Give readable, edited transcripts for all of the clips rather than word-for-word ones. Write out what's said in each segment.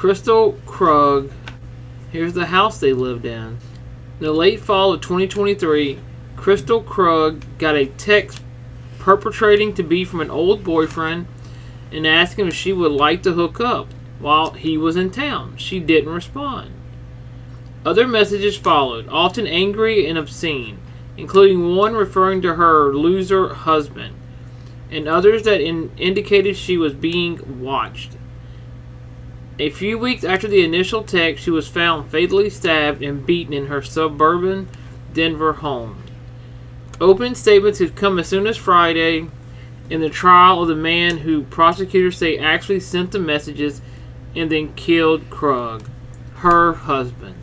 Kristil Krug. Here's the house they lived in. In the late fall of 2023, Kristil Krug got a text perpetrating to be from an old boyfriend and asking if she would like to hook up while he was in town. She didn't respond. Other messages followed, often angry and obscene, including one referring to her loser husband, and others that indicated she was being watched. A few weeks after the initial text, she was found fatally stabbed and beaten in her suburban Denver home. Opening statements had come as soon as Friday in the trial of the man who prosecutors say actually sent the messages and then killed Krug, her husband.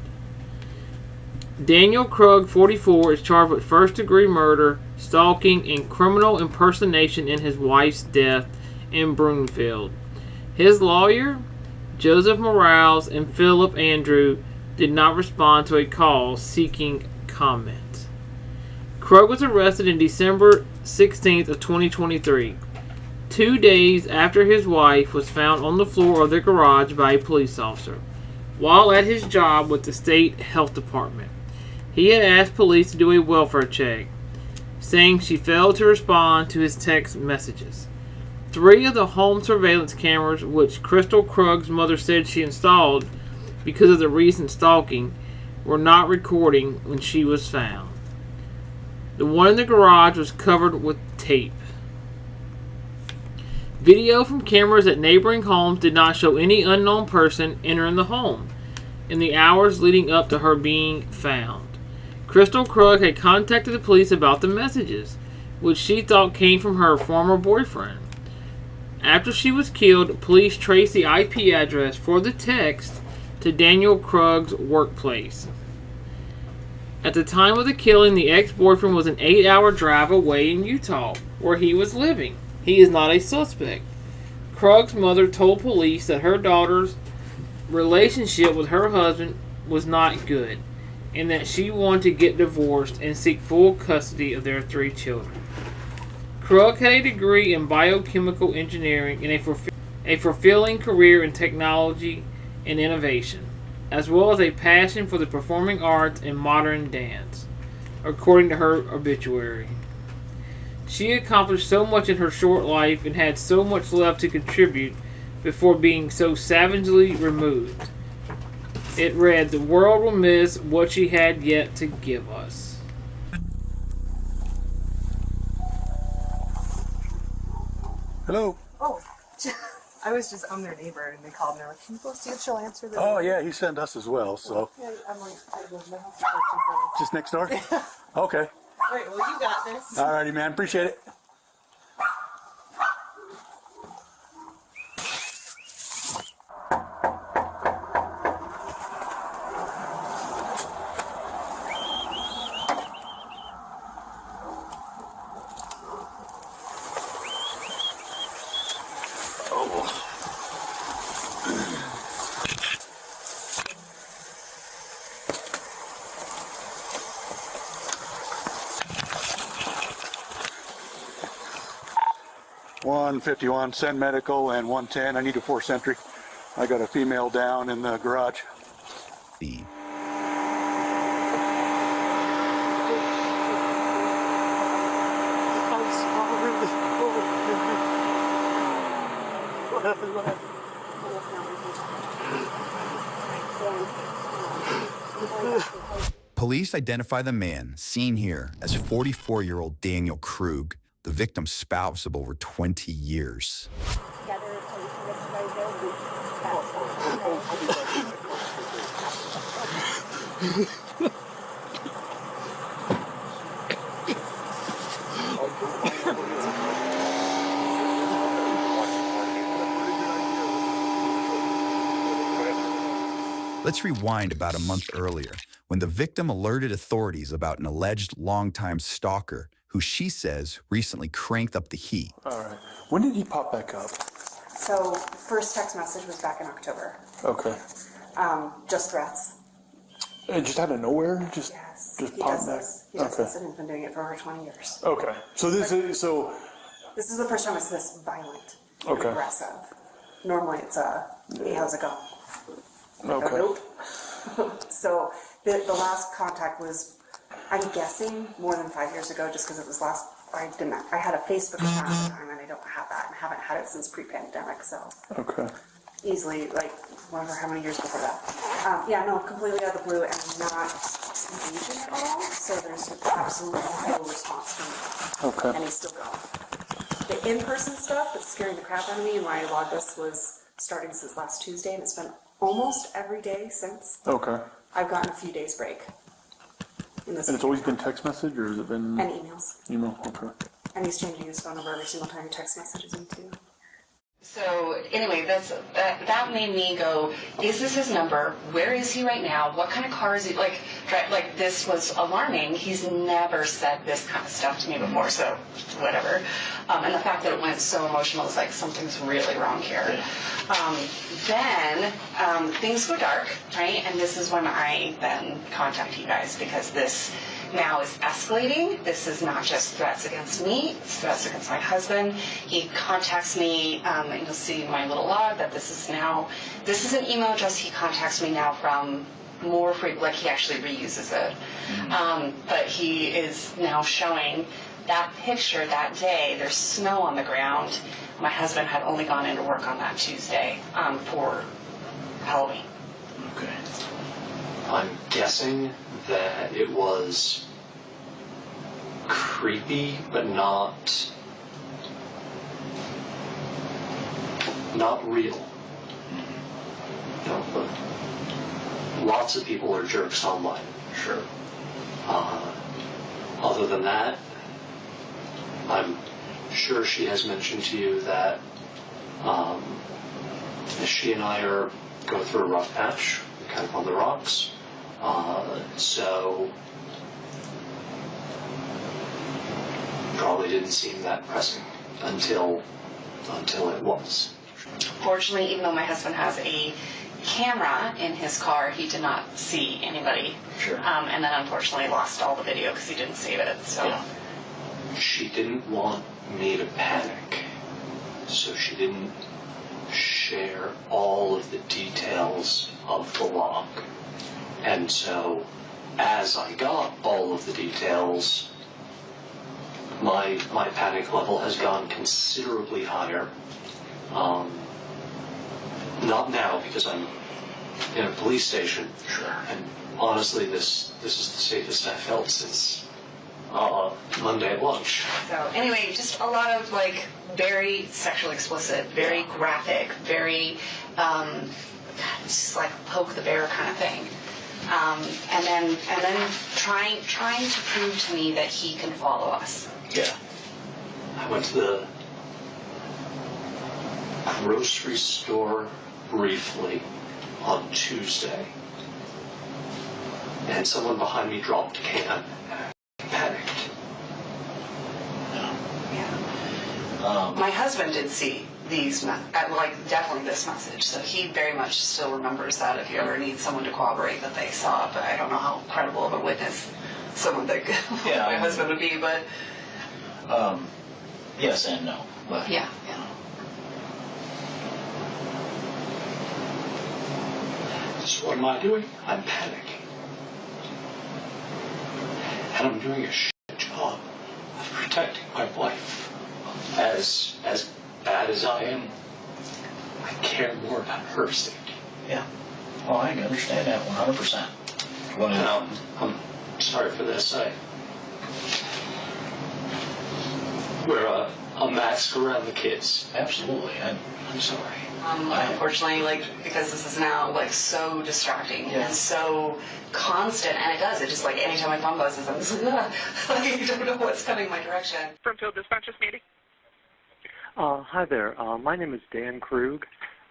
Daniel Krug, 44, is charged with first-degree murder, stalking, and criminal impersonation in his wife's death in Broomfield. His lawyer, Joseph Morales, and Philip Andrew did not respond to a call seeking comment. Krug was arrested on December 16th of 2023, 2 days after his wife was found on the floor of their garage by a police officer, while at his job with the state health department. He had asked police to do a welfare check, saying she failed to respond to his text messages. 3 of the home surveillance cameras, which Kristil Krug's mother said she installed because of the recent stalking, were not recording when she was found. The one in the garage was covered with tape. Video from cameras at neighboring homes did not show any unknown person entering the home in the hours leading up to her being found. Kristil Krug had contacted the police about the messages, which she thought came from her former boyfriend. After she was killed, police traced the IP address for the text to Daniel Krug's workplace. At the time of the killing, the ex-boyfriend was an 8-hour drive away in Utah, where he was living. He is not a suspect. Krug's mother told police that her daughter's relationship with her husband was not good, and that she wanted to get divorced and seek full custody of their 3 children. Krug had a degree in biochemical engineering and a fulfilling career in technology and innovation, as well as a passion for the performing arts and modern dance, according to her obituary. She accomplished so much in her short life and had so much left to contribute before being so savagely removed. It read, "The world will miss what she had yet to give us." Hello. Oh, I'm their neighbor, and they called and they're like, "Can you go see if she'll answer the?" Oh yeah, he sent us as well. So Yeah, I'm like, I live in the house section. just next door. Okay. All right, well, you got this. Alrighty, man. Appreciate it. $151, send medical, and 110. I need a 4th entry. I got a female down in the garage. Police identify the man seen here as 44-year-old Daniel Krug, the victim's spouse of over 20 years. Let's rewind about a month earlier, when the victim alerted authorities about an alleged longtime stalker who she says recently cranked up the heat. All right. When did he pop back up? So, first text message was back in October. Okay. Just threats. And just out of nowhere? Yes. Just He pop does back? this. He does Okay. this, and he's been doing it for over 20 years. Okay. So this is, so, This is the first time it's this violent, and Okay. aggressive. Normally it's hey, how's it going? Okay. Nope. So the last contact was, I'm guessing, more than 5 years ago, just because it was last. I had a Facebook account at the time, and I don't have that, and haven't had it since pre-pandemic. So Okay. easily, like, whatever, how many years before that? Yeah, no, completely out of the blue, and not engaging at all. So there's absolutely no response from me, Okay. and he's still going. The in-person stuff that's scaring the crap out of me, and why I logged this, was starting since last Tuesday, and it's been almost every day since. Okay. I've gotten a few days break. In this And it's always been text message, or has it been and emails. email? Okay. And he's changing his phone number every single time he text messages me too. So anyway, that made me go, is this his number? Where is he right now? What kind of car is he? Like this was alarming. He's never said this kind of stuff to me before, so whatever. And the fact that it went so emotional is like, something's really wrong here. Then things go dark, right? And this is when I then contact you guys, because this now is escalating. This is not just threats against me, it's threats against my husband. He contacts me, and you'll see in my little log that this is an email address he contacts me now from more frequently, like he actually reuses it. But he is now showing that picture that day. There's snow on the ground. My husband had only gone into work on that Tuesday for Halloween. Okay. I'm guessing that it was creepy, but not real. But lots of people are jerks online. Sure. Other than that, I'm sure she has mentioned to you that she and I go through a rough patch, kind of on the rocks. So probably didn't seem that pressing until it was. Fortunately, even though my husband has a camera in his car, he did not see anybody. Sure. And then unfortunately lost all the video because he didn't save it. So Yeah. She didn't want me to panic, so she didn't share all of the details of the log. And so, as I got all of the details, my panic level has gone considerably higher. Not now, because I'm in a police station. Sure. And honestly, this is the safest I've felt since Monday at lunch. So anyway, just a lot of like very sexually explicit, very graphic, very just like poke the bear kind of thing. And then trying to prove to me that he can follow us. Yeah. I went to the grocery store briefly on Tuesday, and someone behind me dropped a can. Panicked. Yeah. My husband did see these, definitely this message, so he very much still remembers that if you ever need someone to corroborate that they saw it, but I don't know how credible of a witness someone that my husband would be, but... Yes and no. But Yeah. So what am I doing? I'm panicking. And I'm doing a shit job of protecting my wife. As bad as I am, I care more about her safety. yeah. Well, I can understand that 100%. And I'm sorry for this. Wear a mask around the kids. Absolutely. I'm sorry. Unfortunately, because this is now so distracting and so constant, and it just anytime my phone buzzes, I'm just I don't know what's coming my direction. Springfield Dispatchers meeting. Hi there. My name is Dan Krug.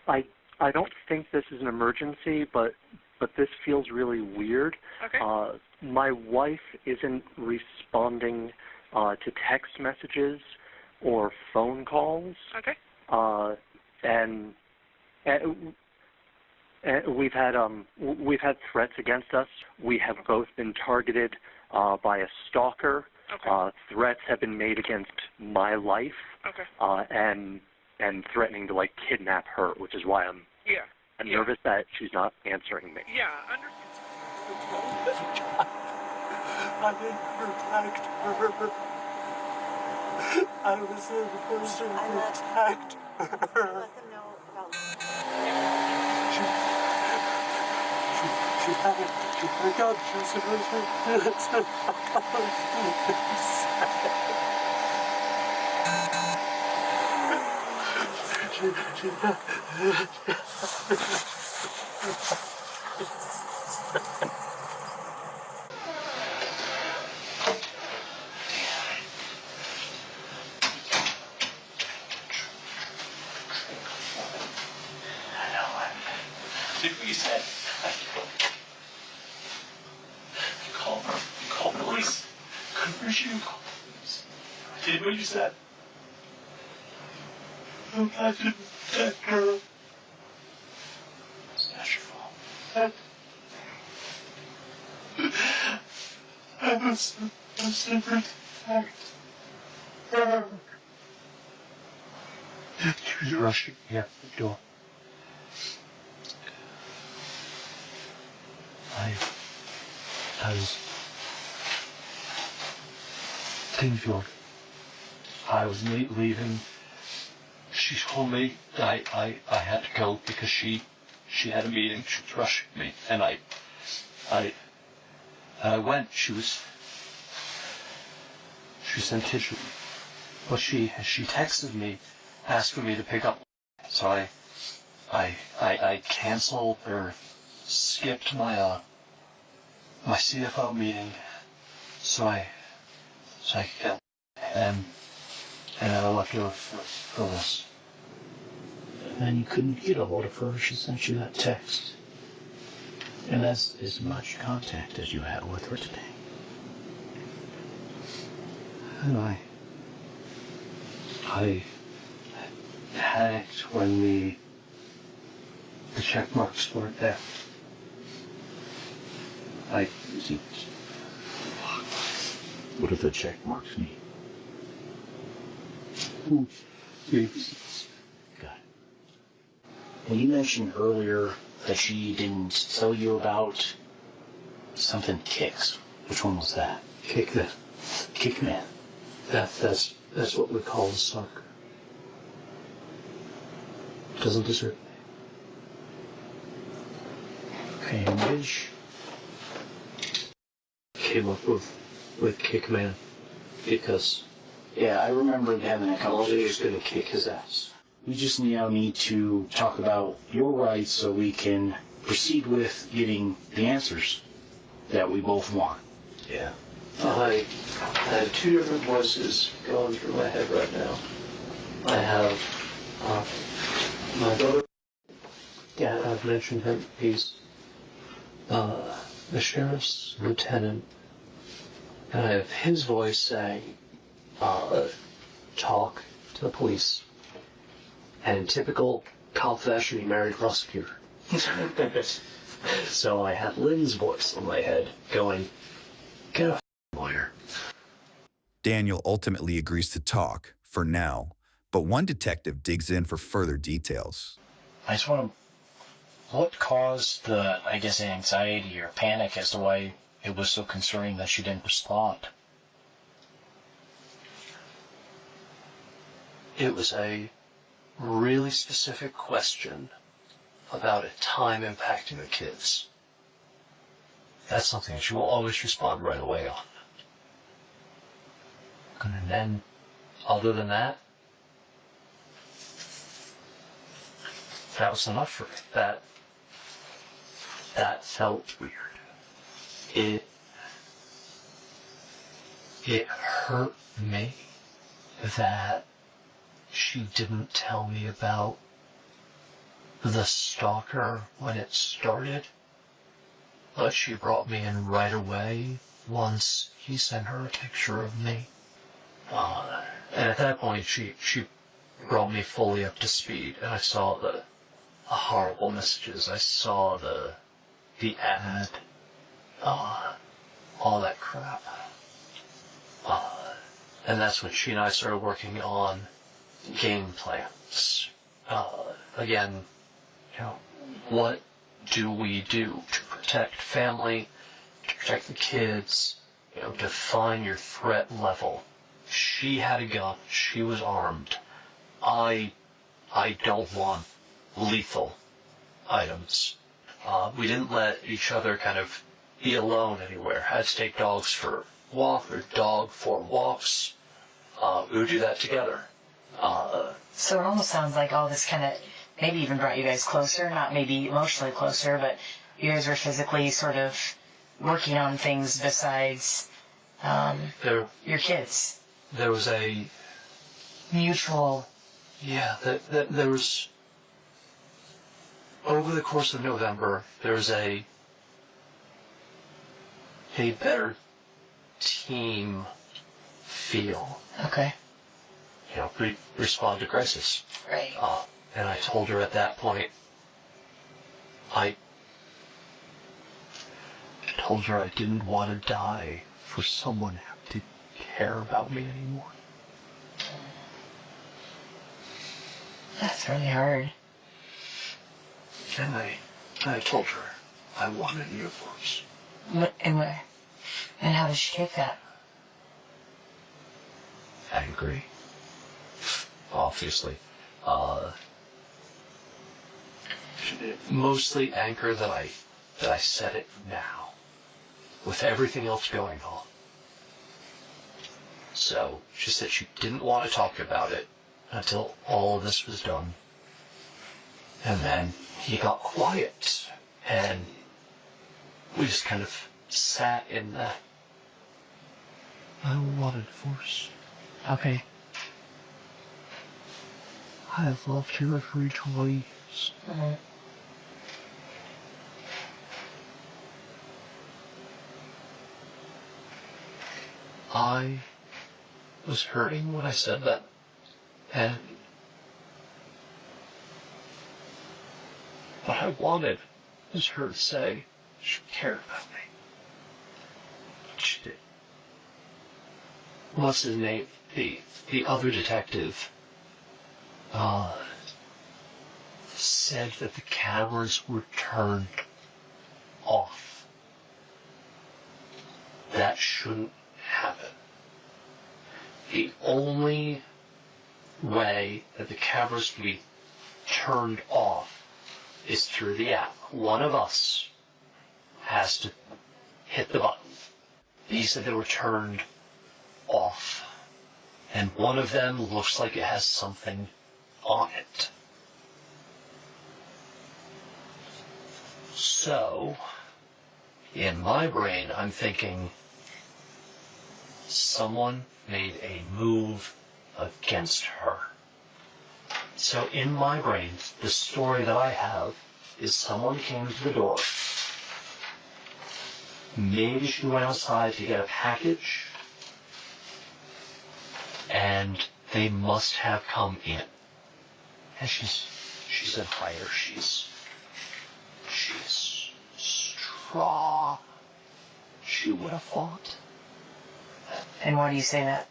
I don't think this is an emergency, but this feels really weird. Okay. My wife isn't responding to text messages or phone calls. Okay. And we've had threats against us. We have both been targeted by a stalker. Okay. Threats have been made against my life. Okay. And threatening to kidnap her, which is why I'm I'm nervous that she's not answering me. Yeah, I didn't protect her. I was supposed to protect her. Let them know about She had up. She was supposed to Did what you said. Call police. Couldn't reach you. Call police. Did what you said. I didn't protect her. It's not your fault. I was supposed to protect her. She was rushing me out the door. I was Kingfield. I was leaving. She told me I had to go because she had a meeting. She was rushing me, and I went. She sent tissue, but she texted me asking me to pick up. So I canceled or skipped my my CFO meeting, so I could get, and I left her for this. And you couldn't get a hold of her. She sent you that text. And that's as much contact as you had with her today. And I panicked when the check marks weren't there. What do the check marks mean? Got it. Well, you mentioned earlier that she didn't tell you about something kicks. Which one was that? Kickman. That's what we call a stalker. Doesn't deserve me. Okay, and Wish Came up with Kickman because I remember having a I was conversation. just gonna kick his ass. We just now need to talk about your rights so we can proceed with getting the answers that we both want. Yeah. I have two different voices going through my head right now. I have my brother. Yeah, I've mentioned him. He's the sheriff's lieutenant. And I have his voice saying, talk to the police. And in typical cop fashion, he married a prosecutor. So I had Lynn's voice in my head going, get a lawyer. Daniel ultimately agrees to talk, for now, but one detective digs in for further details. I just want to... What caused the, anxiety or panic as to why it was so concerning that she didn't respond? It was a really specific question about a time impacting the kids. That's something that you will always respond right away on. And then, other than that, that was enough for me. That felt weird. It hurt me that she didn't tell me about the stalker when it started, but she brought me in right away once he sent her a picture of me. And at that point, she brought me fully up to speed, and I saw the horrible messages. I saw the ad, all that crap. And that's when she and I started working on game plans. Again, what do we do to protect family, to protect the kids, define your threat level. She had a gun. She was armed. I don't want lethal items. We didn't let each other kind of be alone anywhere. Had to take dogs for a walk or dog for walks. We would do that together. So it almost sounds like all this kind of maybe even brought you guys closer, not maybe emotionally closer, but you guys were physically sort of working on things besides your kids. There was a mutual... Yeah, there was... Over the course of November, there was a better team feel. Okay. We respond to crisis. Right. And I told her at that point, I told her I didn't want to die for someone who didn't care about me anymore. That's really hard. And I told her I wanted uniforms. And how did she take that? Angry. Obviously. Mostly anger that I said it now, with everything else going on. So she said she didn't want to talk about it until all of this was done. And then he got quiet, and we just kind of sat in that. I want a divorce. Okay. I have loved you for 20 years. Mm-hmm. I was hurting when I said that, and what I wanted was her to say she cared about me. She did. What's his name? The other detective said that the cameras were turned off. That shouldn't happen. The only way that the cameras can be turned off is through the app. One of us has to hit the button. He said they were turned off. And one of them looks like it has something on it. So, in my brain, I'm thinking someone made a move against her. So in my brain, the story that I have is someone came to the door. Maybe she went outside to get a package, and they must have come in. And she's a fighter. She's strong. She would have fought. And why do you say that?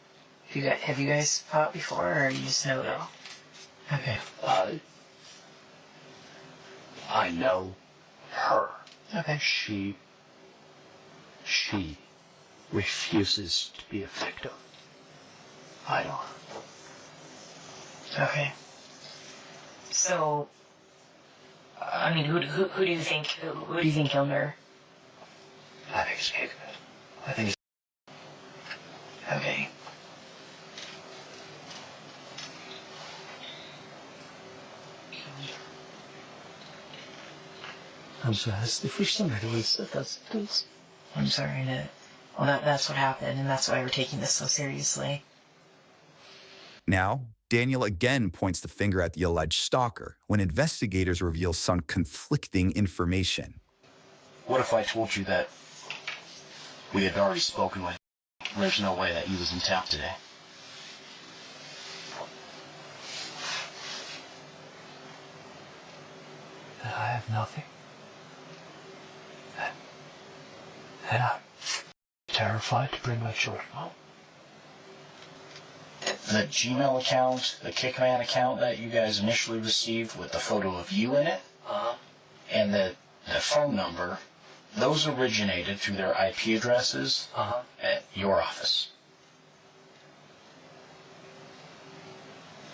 Have you guys fought before, or you just know that? Okay. I know her. Okay. She refuses to be a victim. I don't. Okay. So, I mean, who do you think killed her? I think it's Jacob. I think it's... Okay. I'm sorry, that's the first time I really said that's... I'm sorry to... Well, that's what happened, and that's why we're taking this so seriously. Now, Daniel again points the finger at the alleged stalker when investigators reveal some conflicting information. What if I told you that we had already spoken with him? There's no way that he was in town today. That I have nothing. And I'm terrified to bring my children home. The Gmail account, the Kickman account that you guys initially received with the photo of you in it, and the phone number, those originated through their IP addresses at your office.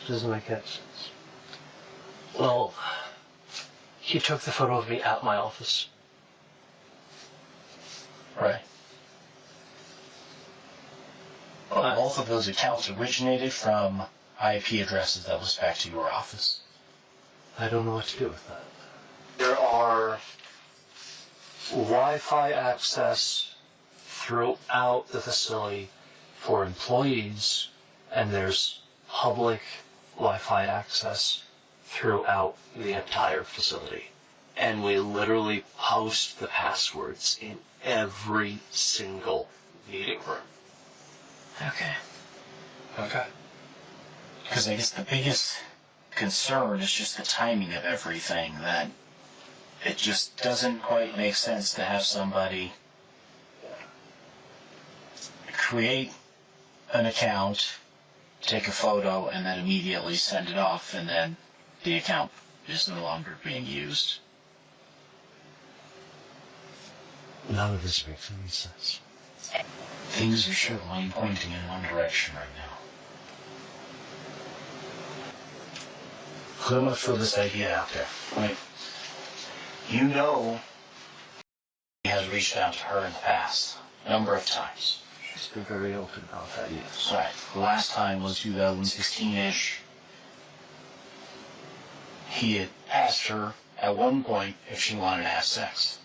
Doesn't make any sense. Well, he took the photo of me at my office. Right. But both of those accounts originated from IP addresses that was back to your office. I don't know what to do with that. There are Wi-Fi access throughout the facility for employees, and there's public Wi-Fi access throughout the entire facility. And we literally post the passwords in every single meeting room. Okay. Because I guess the biggest concern is just the timing of everything, that it just doesn't quite make sense to have somebody create an account, take a photo, and then immediately send it off, and then the account is no longer being used. None of this makes any sense. Things are certainly pointing in one direction right now. So I'm going to throw this idea out there, right? You know he has reached out to her in the past a number of times. She's been very open about that, yes. Right. The last time was 2016-ish. He had asked her at one point if she wanted to have sex.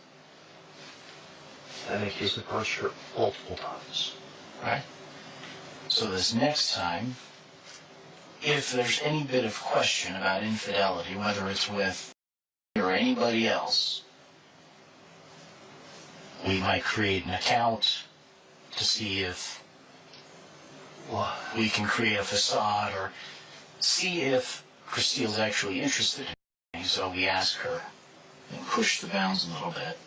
I think he's approached her multiple times. Right? So this next time, if there's any bit of question about infidelity, whether it's with or anybody else, we might create an account to see if we can create a facade, or see if Kristil's actually interested in it. So we ask her and push the bounds a little bit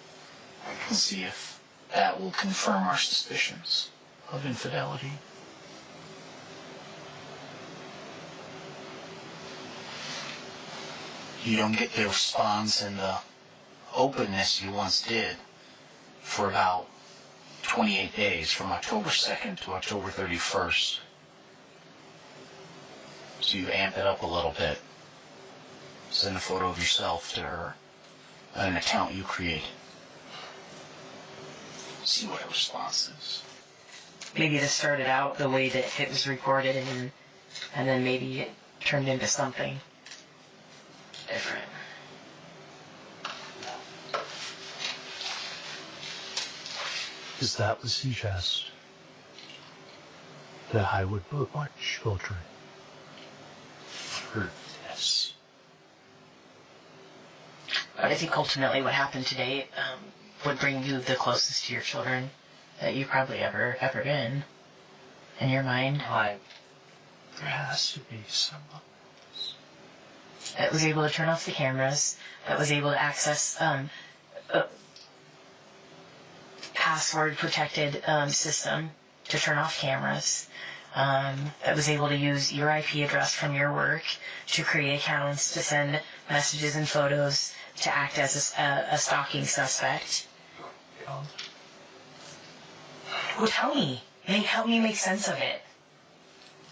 and see if that will confirm our suspicions of infidelity. You don't get the response and the openness you once did for about 28 days, from October 2nd to October 31st. So you amp it up a little bit. Send a photo of yourself to her, an account you create. See what her response is. Maybe this started out the way that it was recorded, and then maybe it turned into something different. Is that would suggest that I would put my children through this. But I think ultimately what happened today would bring you the closest to your children that you've probably ever been in your mind. There has to be someone that was able to turn off the cameras, that was able to access a password-protected system to turn off cameras, that was able to use your IP address from your work to create accounts, to send messages and photos, to act as a stalking suspect. Well, tell me. Help me make sense of it.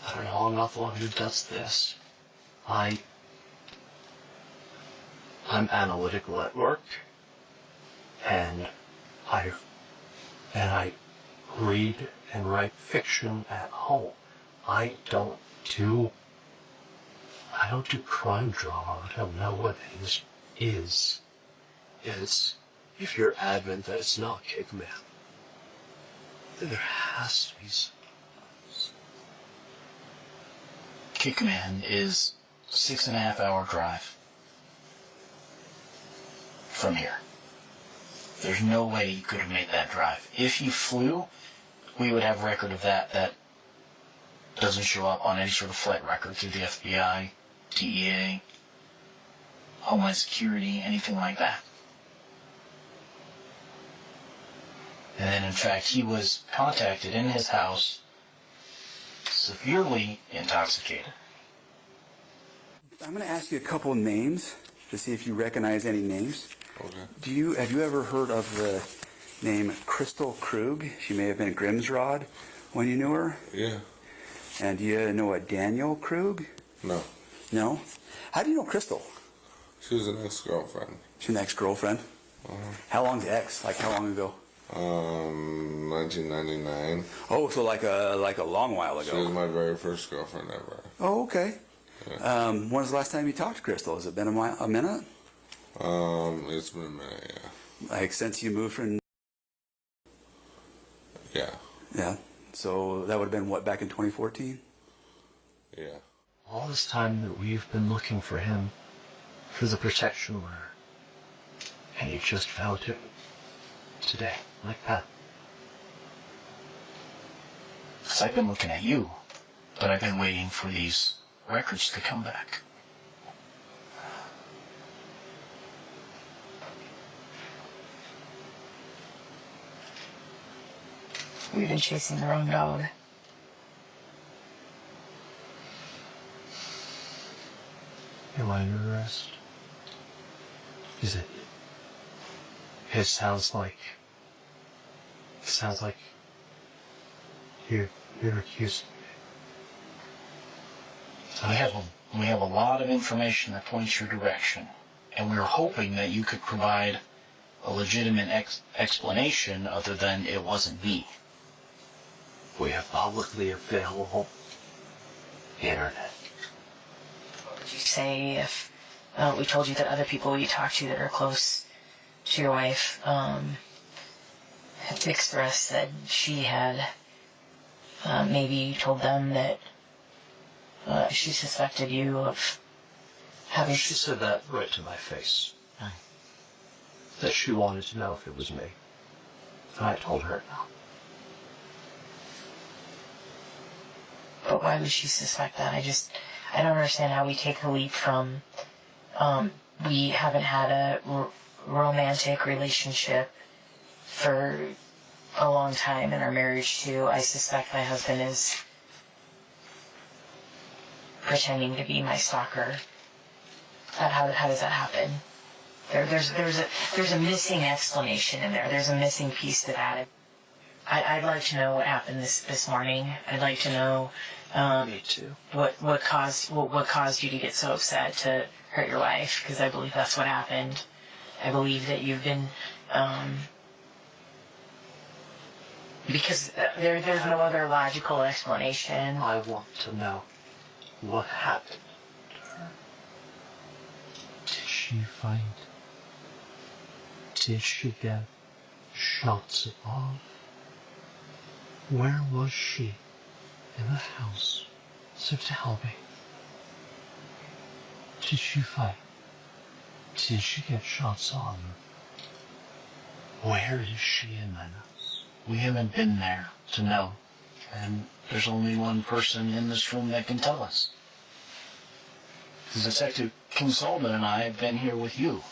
I don't know, I'm not the one who does this. I'm analytical at work, and I read and write fiction at home. I don't do crime drama. I don't know what it is. If you're adamant that it's not Kickman, then there has to be some. Kickman is 6.5 hour drive from here. There's no way you could have made that drive. If you flew, we would have record of that. That doesn't show up on any sort of flight record through the FBI, DEA, Homeland Security, anything like that. And then, in fact, he was contacted in his house, severely intoxicated. I'm going to ask you a couple names to see if you recognize any names. Okay. Have you ever heard of the name Kristil Krug? She may have been Grimsrod when you knew her. Yeah. And do you know a Daniel Krug? No. No? How do you know Kristil? She was an ex-girlfriend. She's an ex-girlfriend? How long's the ex? Like how long ago? 1999. Oh, so like a long while ago. She was my very first girlfriend ever. Oh, okay. Yeah. When was the last time you talked to Kristil? Has it been a minute? It's been a minute, yeah. Like since you moved from... Yeah. Yeah. So that would have been, what, back in 2014? Yeah. All this time that we've been looking for him, for the protection order, and you just found him today, like that. Because I've been looking at you, but I've been waiting for these records to come back. We've been chasing the wrong dog. Am I under arrest? Is it? It sounds like you're accusing me. We have a lot of information that points your direction, and we were hoping that you could provide a legitimate explanation other than it wasn't me. We have publicly available internet. What would you say if we told you that other people you talk to that are close to your wife had expressed that she had maybe told them that she suspected you of having... She said that right to my face. That she wanted to know if it was me. And I told her no. But why would she suspect that? I don't understand how we take a leap from we haven't had a romantic relationship for a long time in our marriage to I suspect my husband is pretending to be my stalker. How does that happen? There's a missing explanation in there. There's a missing piece to that. I'd like to know what happened this morning. I'd like to know Me too. what caused you to get so upset to hurt your wife, because I believe that's what happened. I believe that you've been because there's no other logical explanation. I want to know what happened to her. Did she fight? Did she get shots above? Where was she in the house? So tell me. Did she fight? Did she get shots on? Where is she in the house? We haven't been there to know. And there's only one person in this room that can tell us. Detective King Solomon and I have been here with you.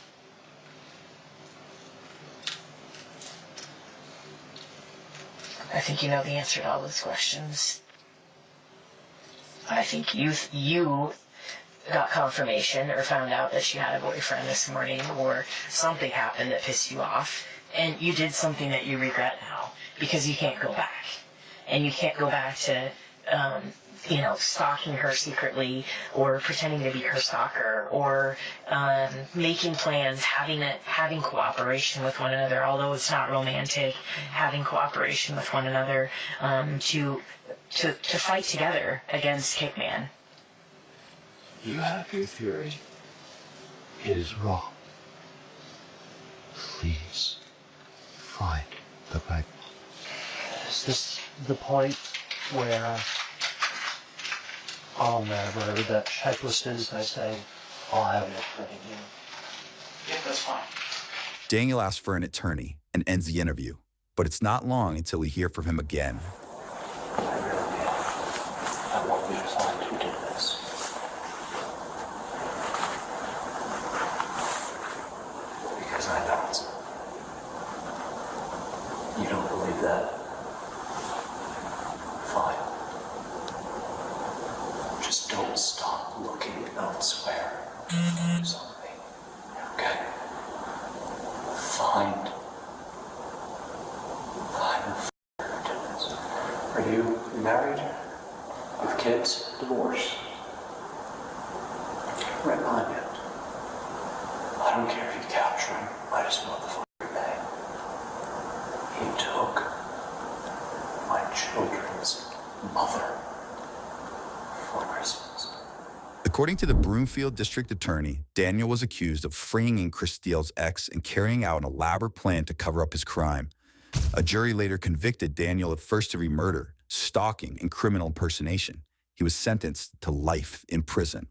I think you know the answer to all those questions. I think you got confirmation or found out that she had a boyfriend this morning, or something happened that pissed you off, and you did something that you regret now because you can't go back. And you can't go back to stalking her secretly, or pretending to be her stalker, or making plans, having cooperation with one another, although it's not romantic, having cooperation with one another to fight together against Kickman. You have your theory. It is wrong. Please find the right one. Is this the point where I'll never that checklist is I say I'll have it for you? Yeah, that's fine. Daniel asks for an attorney and ends the interview, but it's not long until we hear from him again. I want you to find who did this. Because I don't. You don't believe that? Fine. Just don't stop looking elsewhere. Something. Okay? Are you married? With kids? Divorced? Red line yet? I don't care if you capture him. I just want the fucking pay. He took my children's mother for Christmas. According to the Broomfield District Attorney, Daniel was accused of freeing Kristil's ex and carrying out an elaborate plan to cover up his crime. A jury later convicted Daniel of first-degree murder, stalking, and criminal impersonation. He was sentenced to life in prison.